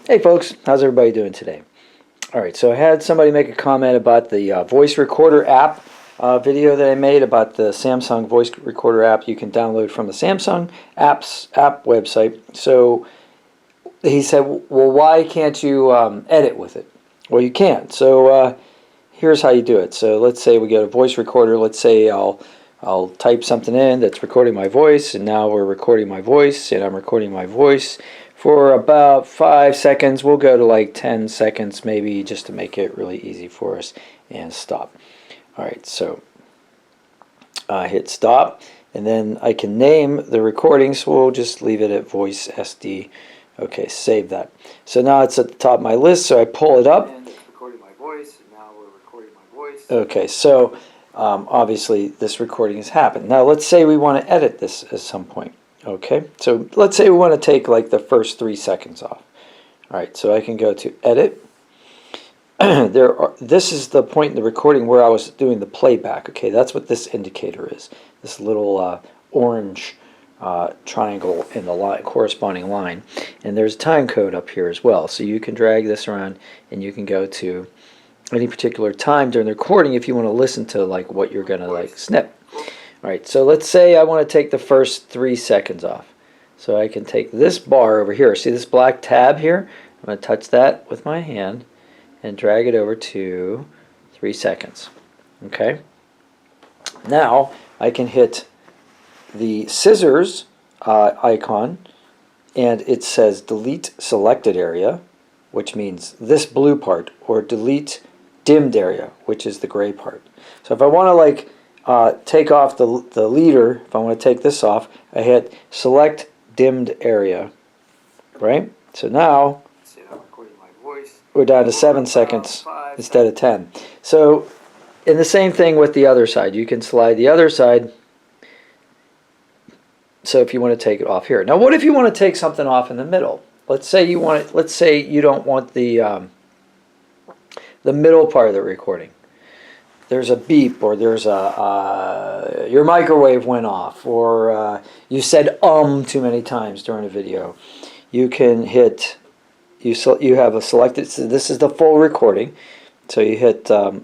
Hey folks, how's everybody doing today? Alright, so I had somebody make a comment about the voice recorder app video that I made about the Samsung voice recorder app you can download from the Samsung app website. So he said, well, why can't you edit with it? Well, you can. So here's how you do it. So let's say we get a voice recorder. Let's say I'll type something in that's recording my voice, and now we're recording my voice, and I'm recording my voice for about 5 seconds. We'll go to like 10 seconds maybe, just to make it really easy for us, and stop. Alright, so hit stop, and then I can name the recording, so we'll just leave it at voice SD. Okay, save that. So now it's at the top of my list, so I pull it up. And it's recording my voice, and now we're recording my voice. Okay, so obviously this recording has happened. Now let's say we want to edit this at some point. Okay, so let's say we want to take like the first 3 seconds off. Alright, so I can go to edit. This is the point in the recording where I was doing the playback. Okay, that's what this indicator is. This little orange triangle in the corresponding line. And there's a time code up here as well. So you can drag this around and you can go to any particular time during the recording if you want to listen to like what you're going to like snip. Alright, so let's say I want to take the first 3 seconds off. So I can take this bar over here. See this black tab here? I'm going to touch that with my hand and drag it over to 3 seconds. Okay? Now I can hit the scissors icon, and it says delete selected area, which means this blue part, or delete dimmed area, which is the gray part. So if I want to like take off the leader, if I want to take this off, I hit select dimmed area, right? So now we're down to 7 seconds instead of 10. So, and the same thing with the other side. You can slide the other side. So if you want to take it off here. Now, what if you want to take something off in the middle? Let's say you want it. Let's say you don't want the middle part of the recording. There's a beep, or there's a your microwave went off, or you said too many times during a video. You can hit. You have a selected. So this is the full recording. So you hit the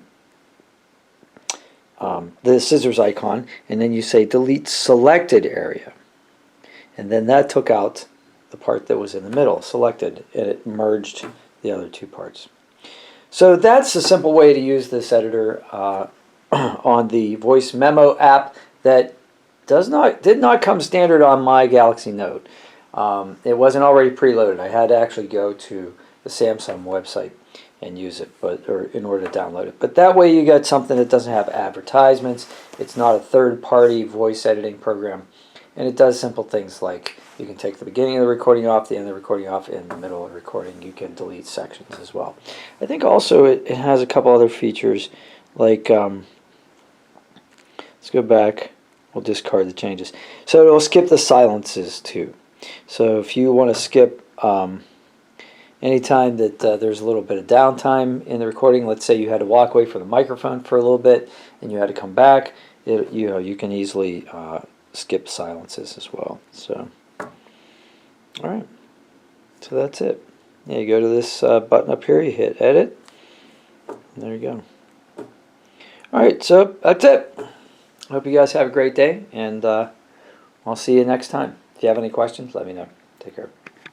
scissors icon, and then you say delete selected area, and then that took out the part that was in the middle, selected, and it merged the other two parts. So that's a simple way to use this editor on the voice memo app that did not come standard on my Galaxy Note. It wasn't already preloaded. I had to actually go to the Samsung website and use it, or in order to download it. But that way you get something that doesn't have advertisements. It's not a third-party voice editing program, and it does simple things like you can take the beginning of the recording off, the end of the recording off, in the middle of the recording. You can delete sections as well. I think also it has a couple other features, like let's go back. We'll discard the changes. So it'll skip the silences too. So if you want to skip anytime that there's a little bit of downtime in the recording, let's say you had to walk away from the microphone for a little bit and you had to come back, you can easily skip silences as well. So, all right, so that's it. Yeah, you go to this button up here, you hit edit, and there you go. All right, so that's it. I hope you guys have a great day, and I'll see you next time. If you have any questions, let me know. Take care.